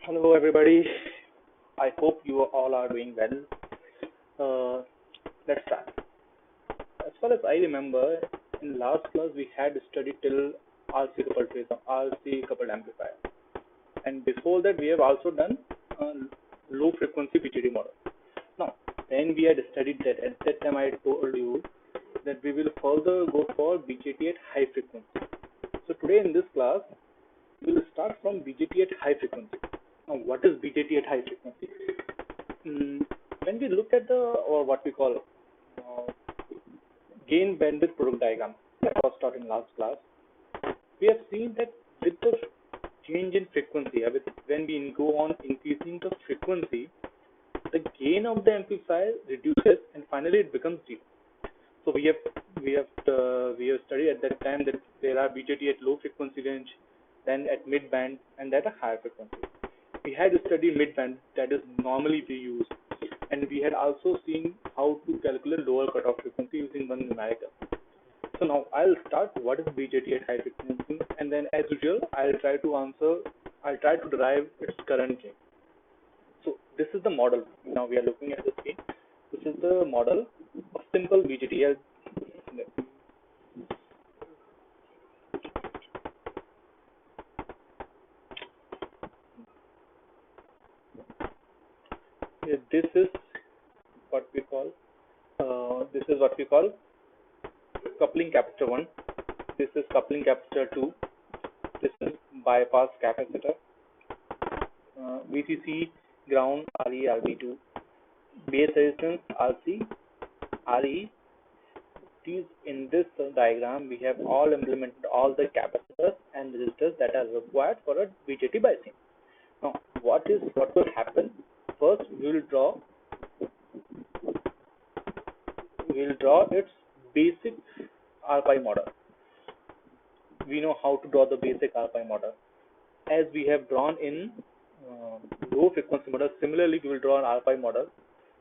Hello, everybody. I hope you all are doing well. Let's start. As far as I remember, in last class we had studied till RC coupled RC coupled amplifier, and before that we have also done low frequency BJT model. Now, when we had studied that, at that time I told you that we will further go for BJT at high frequency. So today in this class we will start from BJT at high frequency. Now, what is BJT at high frequency? When we look at the or what we call uh, gain bandwidth product diagram that was taught in last class, we have seen that with the change in frequency, when we go on increasing the frequency, the gain of the amplifier reduces and finally it becomes zero. So we have studied at that time that there are BJT at low frequency range, then at mid band, and at a higher frequency. We had studied mid band, that is normally we use, and we had also seen how to calculate lower cutoff frequency using one numerical. So now I'll start what is BJT at high frequency, and then as usual I'll try to derive its current gain. So this is the model. Now we are looking at the screen. This is the model of simple BJT. This is what we call coupling capacitor 1. This is coupling capacitor 2. This is bypass capacitor. VCC, ground, RE, RB2, base resistance, RC, RE. These in this diagram we have all implemented all the capacitors and resistors that are required for a BJT biasing. Now, what will happen? First, we will draw its basic RPi model. We know how to draw the basic RPi model, as we have drawn in low frequency model. Similarly, we will draw an RPi model.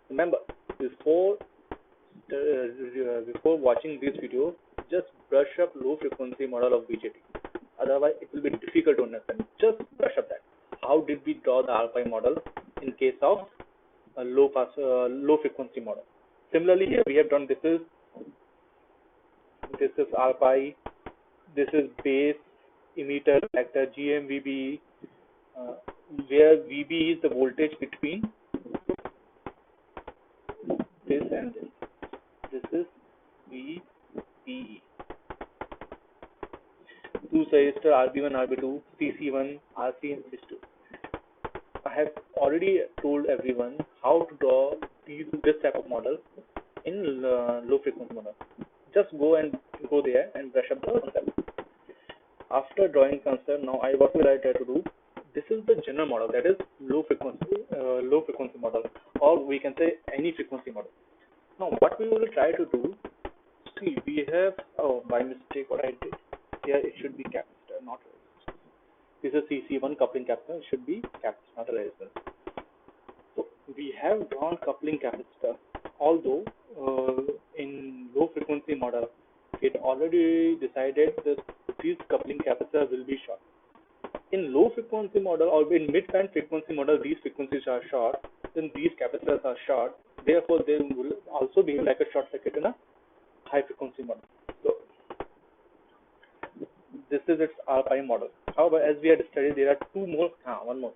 Remember, before watching this video, just brush up low frequency model of BJT. Otherwise, it will be difficult to understand. Just brush up that. How did we draw the RPi model in case of a low frequency model? Similarly, here we have done this is RPi. This is base, emitter, collector, GMVB, where VB is the voltage between this and this. This is VBE. Two resistor RB1, RB2, CC1, RC, and CC2. I have already told everyone how to draw this type of model in low frequency model. Just go there and brush up the concept. After drawing concept, now what will I try to do? This is the general model, that is low frequency model, or we can say any frequency model. Now what we will try to do, see, we have, by mistake what I did here, it should be capacitor, not resistor. This is CC1 coupling capacitor, it should be capacitor, not a resistor. So we have drawn coupling capacitor, although in low frequency model it already decided that these coupling capacitor will be short. In low frequency model or in mid band frequency model, these frequencies are short, then these capacitors are short, therefore they will also behave like a short circuit in a high frequency model. So this is its RPi model. However, as we had studied, there are one more.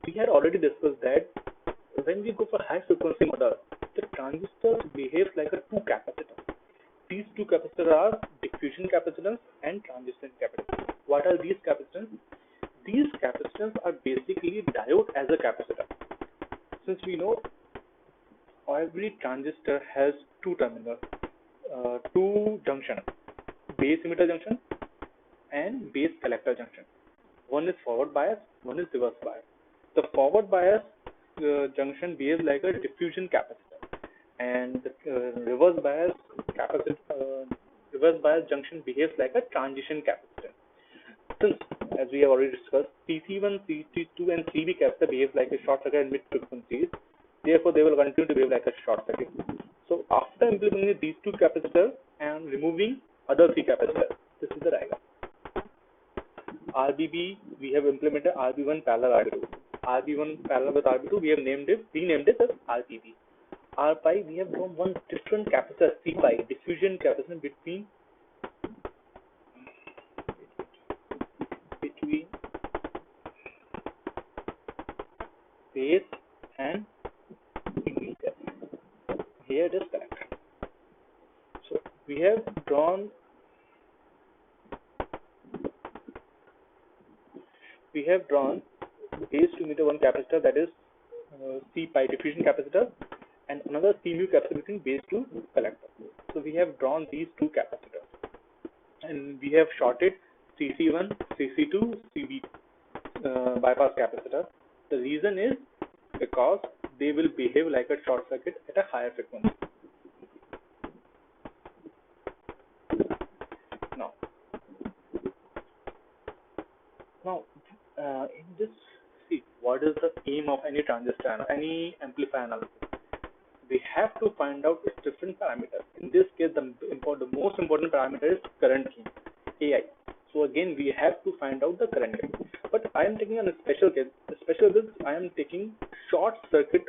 We had already discussed that when we go for high frequency model, the transistor behaves like a two capacitor. These two capacitors are diffusion capacitance and transition capacitance. What are these capacitance? These capacitance are basically diode as a capacitor. Since we know every transistor has two terminals, two junctions, base emitter junction and base collector junction. One is forward bias, one is reverse bias. The forward bias junction behaves like a diffusion capacitor, and the reverse bias junction behaves like a transition capacitor. Since, as we have already discussed, CC1, CC2, and CB capacitor behave like a short circuit at mid frequencies. Therefore, they will continue to behave like a short circuit. So, after implementing these two capacitors and removing other three capacitors, this is the diagram. RBB, we have implemented RB1 parallel RB2. RB1 parallel with RB2, we have renamed it as RBB. RPi, we have drawn one different capacitor, CPi, diffusion capacitor between base and emitter. Here it is collector. So we have drawn base to emitter one capacitor, that is CPi diffusion capacitor, and another CMU capacitor between base to collector. So we have drawn these two capacitors, and we have shorted CC1, CC2, CB bypass capacitor. The reason is because they will behave like a short circuit at a higher frequency. Now, in this, see, what is the aim of any transistor, any amplifier analysis? We have to find out its different parameters. In this case, the most important parameter is current gain, AI. So again, we have to find out the current gain. But I am taking a special case. The special case, I am taking short circuit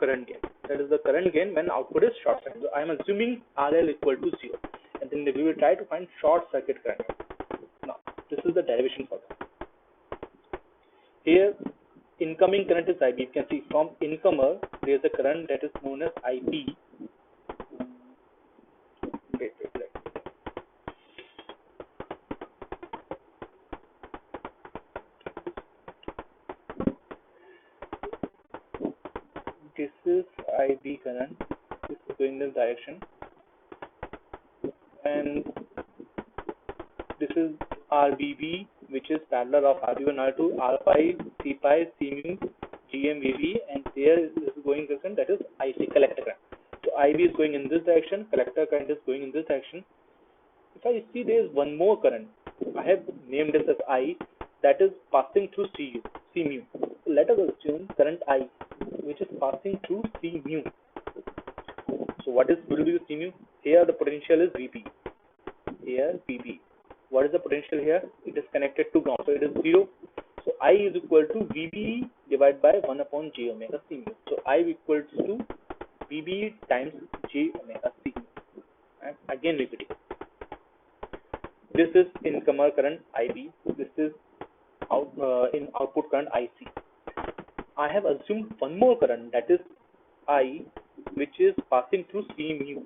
current gain. That is the current gain when output is short circuit. So I am assuming RL equal to 0, and then we will try to find short circuit current. Now, this is the derivation for that. Here, incoming current is IB. You can see from incomer, there is a current that is known as IB. This is IB current. This is going in this direction, and this is RBB, which is parallel of RB1, R2, RPi, CPi, CMU, GMVB, and there is going direction, that is IC, collector current. So IB is going in this direction, collector current is going in this direction. If I see there is one more current, I have named this as I, that is passing through CMU. Let us assume current I, which is passing through CMU. So what will be the CMU? Here the potential is VB. Here VB. What is the potential here? It is connected to ground, so it is 0. So I is equal to VB divided by 1 upon j omega C mu. So I equals to VB times j omega C mu. And again repeating. This is incomer current IB. This is in output current IC. I have assumed one more current, that is I, which is passing through C mu.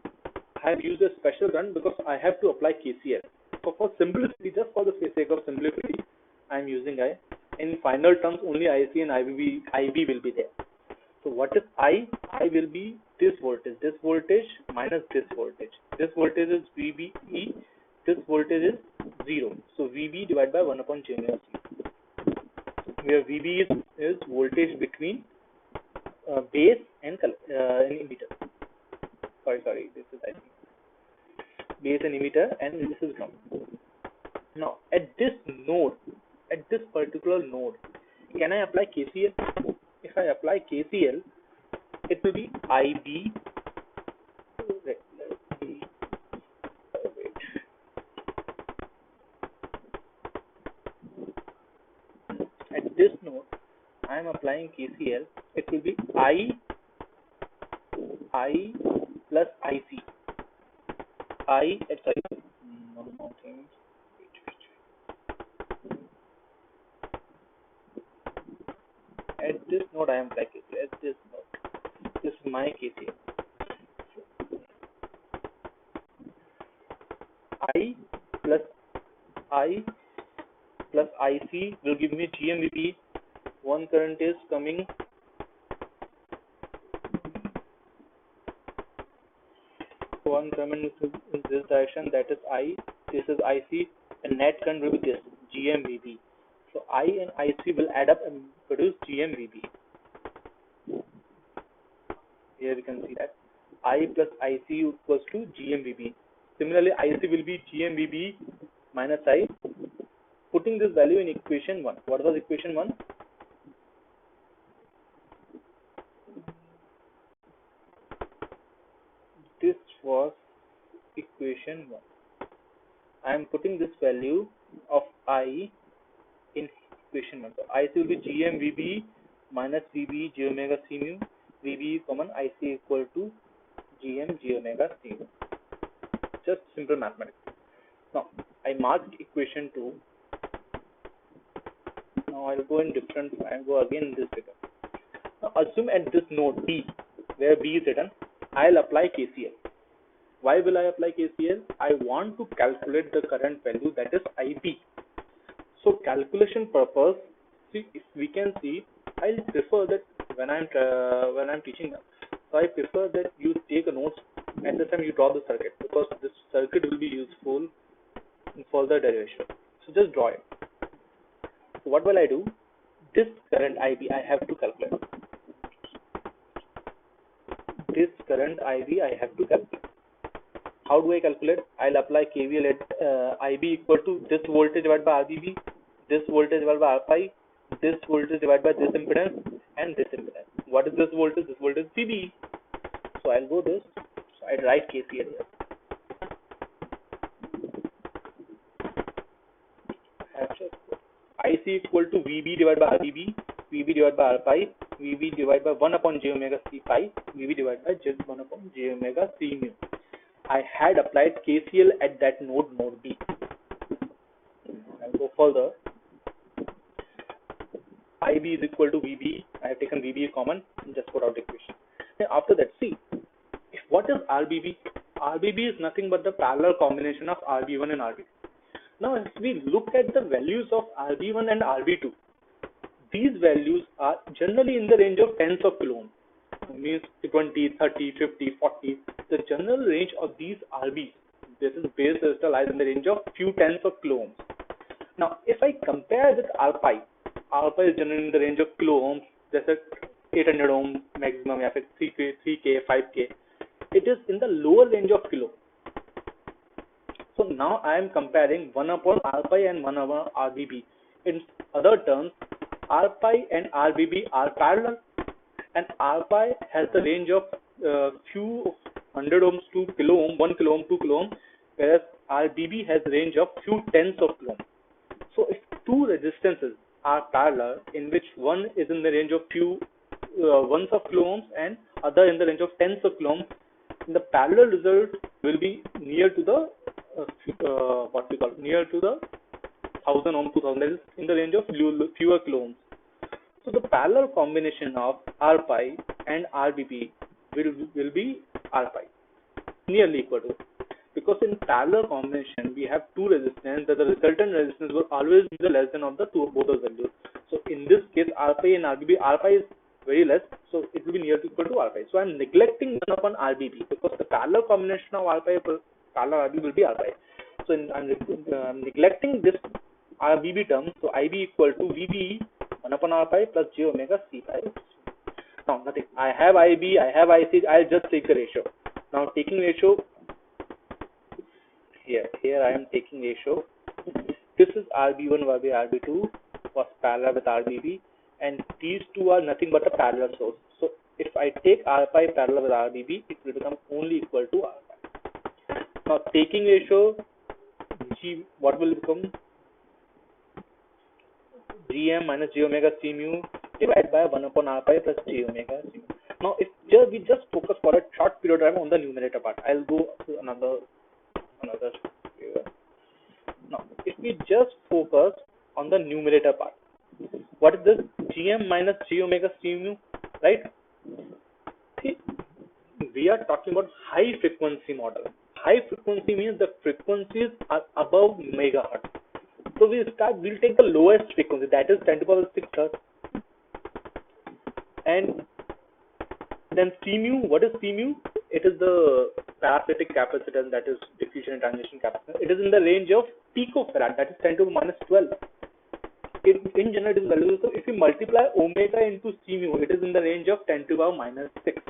I have used a special current because I have to apply KCL. So for simplicity, just for the sake of simplicity, I am using I. In final terms, only IC and IB will be there. So what is I? I will be this voltage minus this voltage. This voltage is VBE. This voltage is 0. So VB divided by 1 upon j omega C. Where VB is voltage between base and emitter. Sorry, this is IC. Base and emitter, and this is ground. Now at this particular node, can I apply KCL? If I apply KCL, it will be IB. At this node, I am applying KCL. It will be I plus IC. One more thing. At this node, I am applying KCL. At this node, this is my KCL. I plus IC will give me GMVB. One current is coming. One current is in this direction, that is I. This is IC, and net current will be this GMVB. So I and IC will add up and produce GMVB. Here you can see that I plus IC equals to GMVB. Similarly, IC will be GMVB minus I. Putting this value in equation 1. What was equation 1? This was equation 1. I am putting this value of I equation one. So IC will be GM VB minus VB J omega C mu. VB common IC equal to GM J omega C mu. Just simple mathematics. Now I marked equation 2. Now I'll go in different and go again in this figure. Now assume at this node B, where B is written, I'll apply KCL. Why will I apply KCL? I want to calculate the current value, that is IB. So calculation purpose, see, if we can see, I'll prefer that when I'm teaching them, so I prefer that you take a notes at the time you draw the circuit, because this circuit will be useful in further derivation. So just draw it. So what will I do? This current IB I have to calculate. This current IB I have to calculate. How do I calculate? I'll apply KVL at IB equal to this voltage divided by RBB, this voltage divided by R5, this voltage divided by this impedance, and this impedance. What is this voltage? This voltage is VB. So I'll go this. So I'll write KCL here. IC equal to VB divided by RBB, VB divided by R5, VB divided by 1 upon J omega C pi, VB divided by 1 upon J omega C mu. I had applied KCL at that node B. I'll go further. IB is equal to VB. I have taken VB common and just put out the equation. Then after that, see, what is RBB? RBB is nothing but the parallel combination of RB1 and RB2. Now, if we look at the values of RB1 and RB2, these values are generally in the range of tens of kilo ohms. Means 20, 30, 50, 40. The general range of these RBs, this is base resistor, lies in the range of few tens of kilo ohms. Now, if I compare with RPi, RPi is generally in the range of kilo ohms, that's at 800 ohm maximum, 3K, 5K. It is in the lower range of kilo. So now I am comparing 1 upon RPi and 1 upon RBB. In other terms, RPi and RBB are parallel, and RPi has the range of few hundred ohms to kilo ohm, 1 kilo ohm, 2 kilo ohm, whereas RBB has range of few tens of kilo ohm. So if two resistances are parallel, in which one is in the range of few ones of kilo ohms and other in the range of tens of kilo ohms, the parallel result will be near to the near to the 1000 ohm, 2000, that is in the range of fewer kilo ohms. So the parallel combination of RPi and RBB will be RPi, nearly equal to. Because in parallel combination we have two resistance, that the resultant resistance will always be the less than of the both of values. So in this case, RPi and RBB, RPi is very less, so it will be nearly equal to RPi. So I am neglecting 1 upon RBB, because the parallel combination of RPi parallel RBB will be RPi. So I am neglecting this RBB term. So IB equal to VB 1 upon RPi plus J omega C pi. Now nothing. I have IB, I have IC. I'll just take the ratio. Now taking ratio. Here I am taking ratio. This is RB1 by RB2 was parallel with RBB, and these two are nothing but a parallel source. So if I take RPi parallel with RBB, it will become only equal to RPi. Now taking ratio, G, what will become? Gm minus J omega C mu divided by 1 upon RPi plus J omega C mu. Now if we just focus for a short period of time on the numerator part, I'll go to another figure. Now if we just focus on the numerator part, what is this? Gm minus J omega C mu, right? See, we are talking about high frequency model. High frequency means the frequencies are above megahertz. So we'll take the lowest frequency, that is 10 to the power 6 hertz. And then C mu, what is C mu? It is the parasitic capacitance, that is diffusion and transition capacitance. It is in the range of picofarad, that is 10 to the minus 12. In general, it is valuable. So if you multiply omega into C mu, it is in the range of 10 to the power minus 6.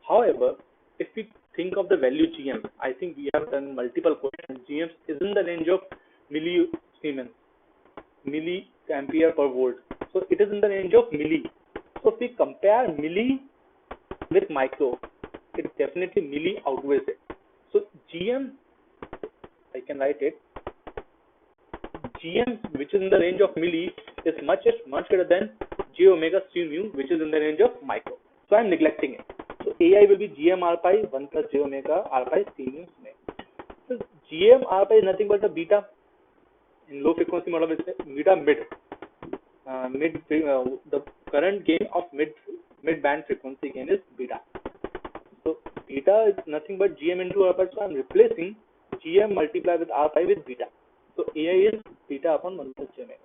However, if we think of the value Gm, I think we have done multiple questions. Gm is in the range of millisiemens, milliampere per volt. So it is in the range of milli. So if we compare milli with micro, it definitely milli outweighs it. So Gm, I can write it. GM, which is in the range of milli, is much greater than j omega c mu, which is in the range of micro. So I'm neglecting it. So AI will be GM R pi 1 plus j omega R pi c mu. So GM R pi is nothing but the beta. In low frequency model, it's beta the current gain of mid band frequency gain is beta. So beta is nothing but GM into R pi. So I'm replacing GM multiplied with R pi with beta. So AI is beta upon 1 plus j omega.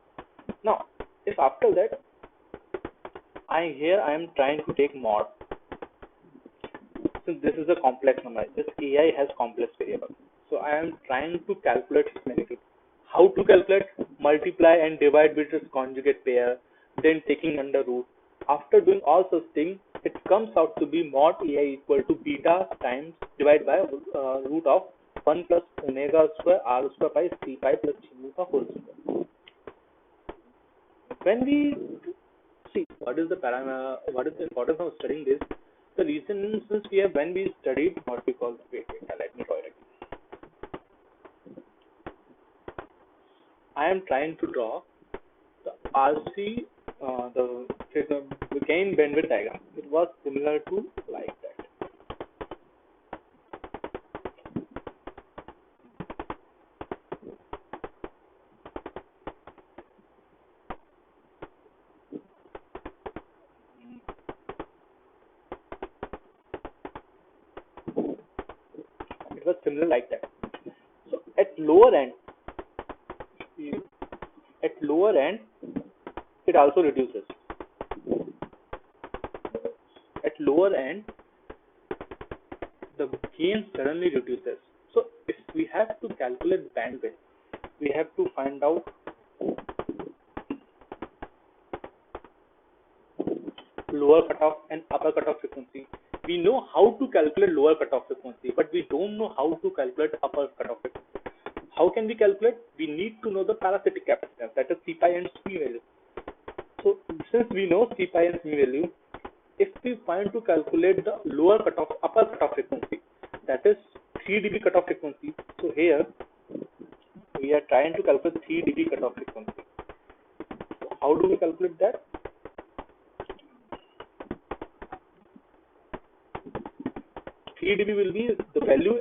Now, if after that I am trying to take mod, since this is a complex number, this AI has complex variables. So I am trying to calculate its magnitude. How to calculate? Multiply and divide with its conjugate pair, then taking under root. After doing all such things, it comes out to be mod AI equal to beta times divided by root of 1 plus omega square r square pi c pi plus g mu ka whole square. When we see what is the importance of studying this, the reason since when we studied what we call, let me draw it again. I am trying to draw the RC, the gain bandwidth diagram. It was similar to like that. It was similar like that. So at lower end, it also reduces. At lower end, the gain suddenly reduces. So if we have to calculate bandwidth, we have to find out lower cutoff and upper cutoff frequency. We know how to calculate lower cutoff frequency, but we don't know how to calculate upper cutoff frequency. How can we calculate? We need to know the parasitic capacitance, that is C pi and C value. So since we know C pi and C value, if we find to calculate the lower cutoff, upper cutoff frequency, that is 3 dB cutoff frequency. So here we are trying to calculate 3 dB cutoff frequency. So how do we calculate that? dB will be the value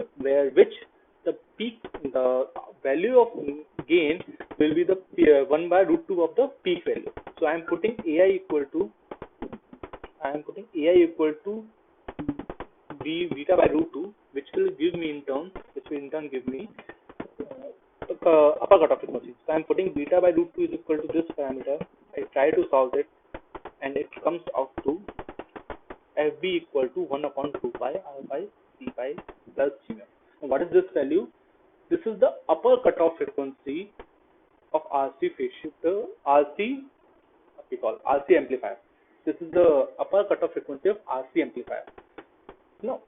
which the value of gain will be the 1 by root 2 of the peak value. So I am putting AI equal to beta by root 2, which will in turn give me upper cutoff frequency. So I am putting beta by root 2 is equal to this parameter. I try to solve it, and it comes out to FB equal to 1 upon 2 pi R pi C pi plus G. What is this value? This is the upper cutoff frequency of RC phase shifter, we call RC amplifier. This is the upper cutoff frequency of RC amplifier. Now,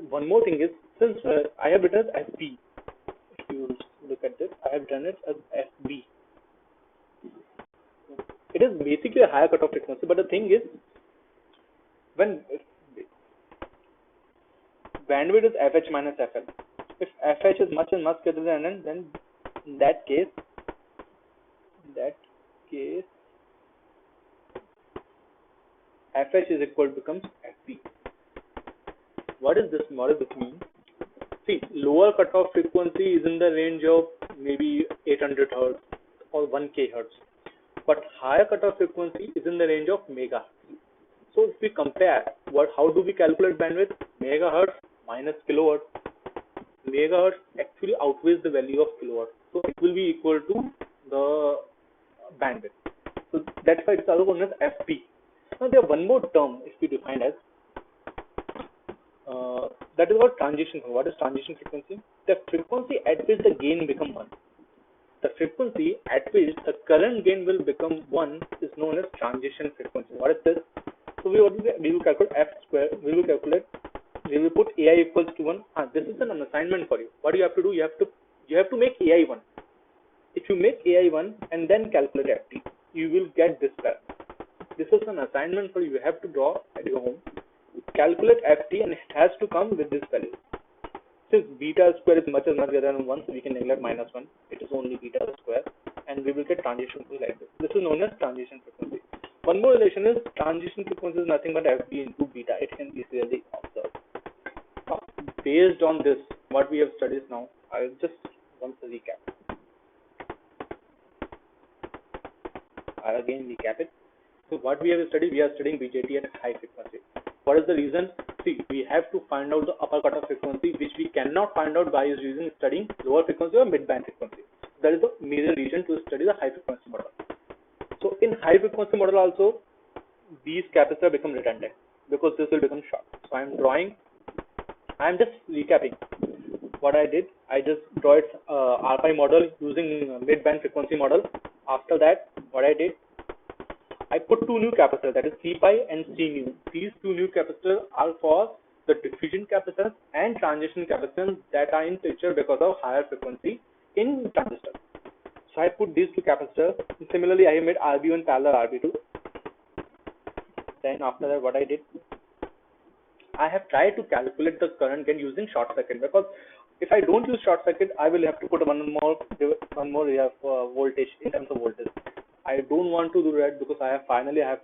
one more thing is, since I have written as FB, if you look at this, I have done it as FB. It is basically a higher cutoff frequency, but the thing is, when bandwidth is FH minus FL. If FH is much greater than N, then in that case, FH is equal becomes FB. What does this mean? See, lower cutoff frequency is in the range of maybe 800 Hz or 1K Hz, but higher cutoff frequency is in the range of megahertz. So if we compare, how do we calculate bandwidth? Megahertz minus kilohertz. Megahertz actually outweighs the value of kilohertz, so it will be equal to the bandwidth. So that's why it's also known as FP. Now there one more term if we define as that is about transition. What is transition frequency? The frequency at which the gain become 1. The frequency at which the current gain will become 1 is known as transition frequency. What is this? So we will calculate F square. We will put AI equals to 1. This is an assignment for you. What do you have to do? You have to make AI 1. If you make AI 1 and then calculate FT, you will get this value. This is an assignment for you. You have to draw at your home. Calculate FT and it has to come with this value. Since beta square is much greater than 1, so we can neglect minus 1. It is only beta square. and we will get transition frequency like this. This is known as transition frequency. One more relation is transition frequency is nothing but FB into beta. It can be easily observed. Now, based on this, what we have studied now, I'll just once recap. I'll again recap it. So what we have studied, we are studying BJT at high frequency. What is the reason? See, we have to find out the upper cutoff frequency, which we cannot find out by using studying lower frequency or mid-band frequency. That is the major reason to study the high frequency model. So in high frequency model also, these capacitors become redundant because this will become short. So I'm just recapping what I did. I just draw it RPi model using mid-band frequency model. After that, what I did, I put two new capacitors, that is CPi and CMU. These two new capacitors are for the diffusion capacitance and transition capacitance that are in picture because of higher frequency in transistor. So I put these two capacitors. Similarly, I made RB1 parallel RB2. Then after that, what I did, I have tried to calculate the current gain using short circuit, because if I don't use short circuit, I will have to put one more voltage in terms of voltage. I don't want to do that because I have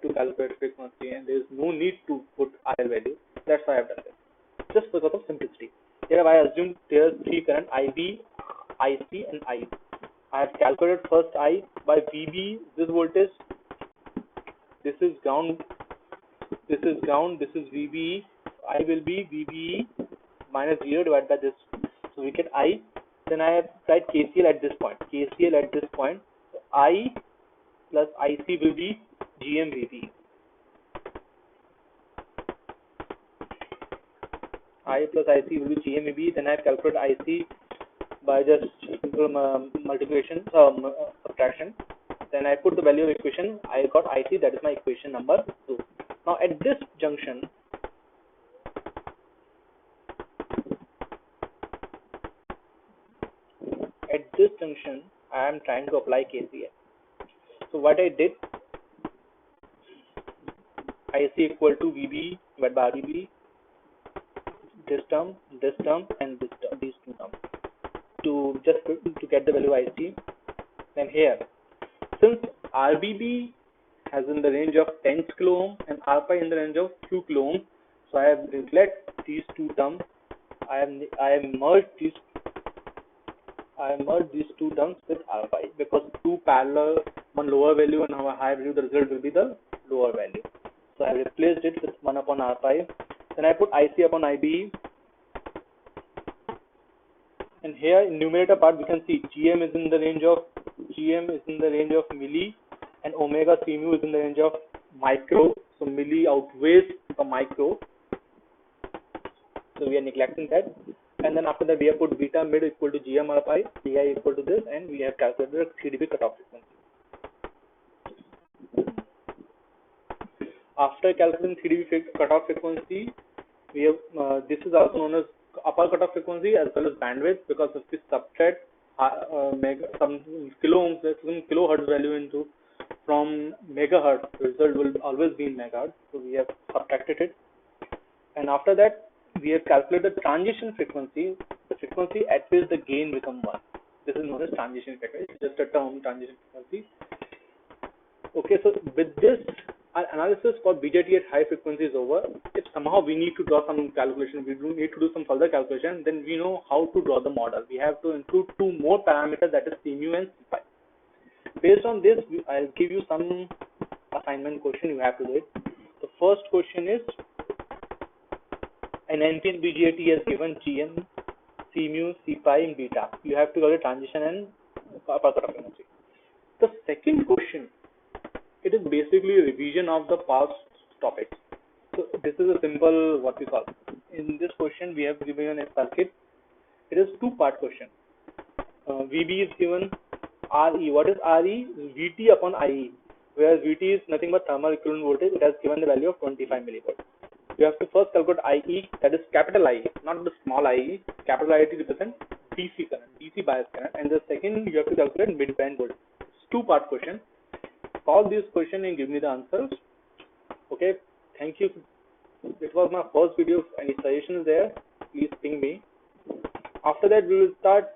to calculate frequency and there is no need to put IL value. That's why I have done this, just because of simplicity. Here I assumed there are three current, IB, IC and I. I have calculated first I by VB, this voltage, this is ground, this is VB, I will be VB minus 0 divided by this, so we get I. Then I have tried KCL at this point, so I plus IC will be GMVB. I plus IC will be GMVB. Then I have calculated IC by just simple multiplication, subtraction. Then I put the value of equation. I got IC, that is my equation number 2. Now at this junction, I am trying to apply KCL. So what I did, IC equal to VB divided by RBB, this term, and this term, these two terms, to get the value IC. Then here, since RBB has in the range of 10 kilo ohm and RPi in the range of 2 kilo ohm, so I have neglected these two terms. I have merged these two terms with RPi, because two parallel, one lower value and one higher value, the result will be the lower value. So I replaced it with 1 upon RPi. Then I put IC upon IB. And here in numerator part we can see GM is in the range of milli, and omega CMU is in the range of micro. So milli outweighs the micro. So we are neglecting that. And then after that we have put beta mid equal to GM RPi, DI equal to this, and we have calculated 3 dB cutoff frequency. After calculating 3 dB cutoff frequency, we have this is also known as upper cutoff frequency as well as bandwidth, because if we subtract some kilohertz value into from megahertz, the result will always be in megahertz. So we have subtracted it, and after that we have calculated the transition frequency, the frequency at which the gain becomes 1. This is known as transition frequency. It's just a term, transition frequency. Okay, so with this, our analysis for BJT at high frequency is over. If somehow we need to draw some calculation, we do need to do some further calculation, then we know how to draw the model. We have to include two more parameters, that is CMU and CPi. Based on this, I'll give you some assignment question. You have to do it. The first question is, an NPN BJT has given GM, CMU, CPi and beta. You have to calculate transition and upper cutoff frequency. The second question, it is basically a revision of the past topics. So this is a simple, what we call, in this question we have given a circuit. It is two-part question. VB is given, RE. What is RE? VT upon IE, whereas VT is nothing but thermal equivalent voltage. It has given the value of 25 millivolts. You have to first calculate IE, that is capital IE, not the small IE. Capital IE represents DC current, DC bias current, and the second you have to calculate mid-band voltage. It's two-part question. Solve this question and give me the answers. Okay, thank you. It was my first video. Any suggestions there, please ping me. After that we will start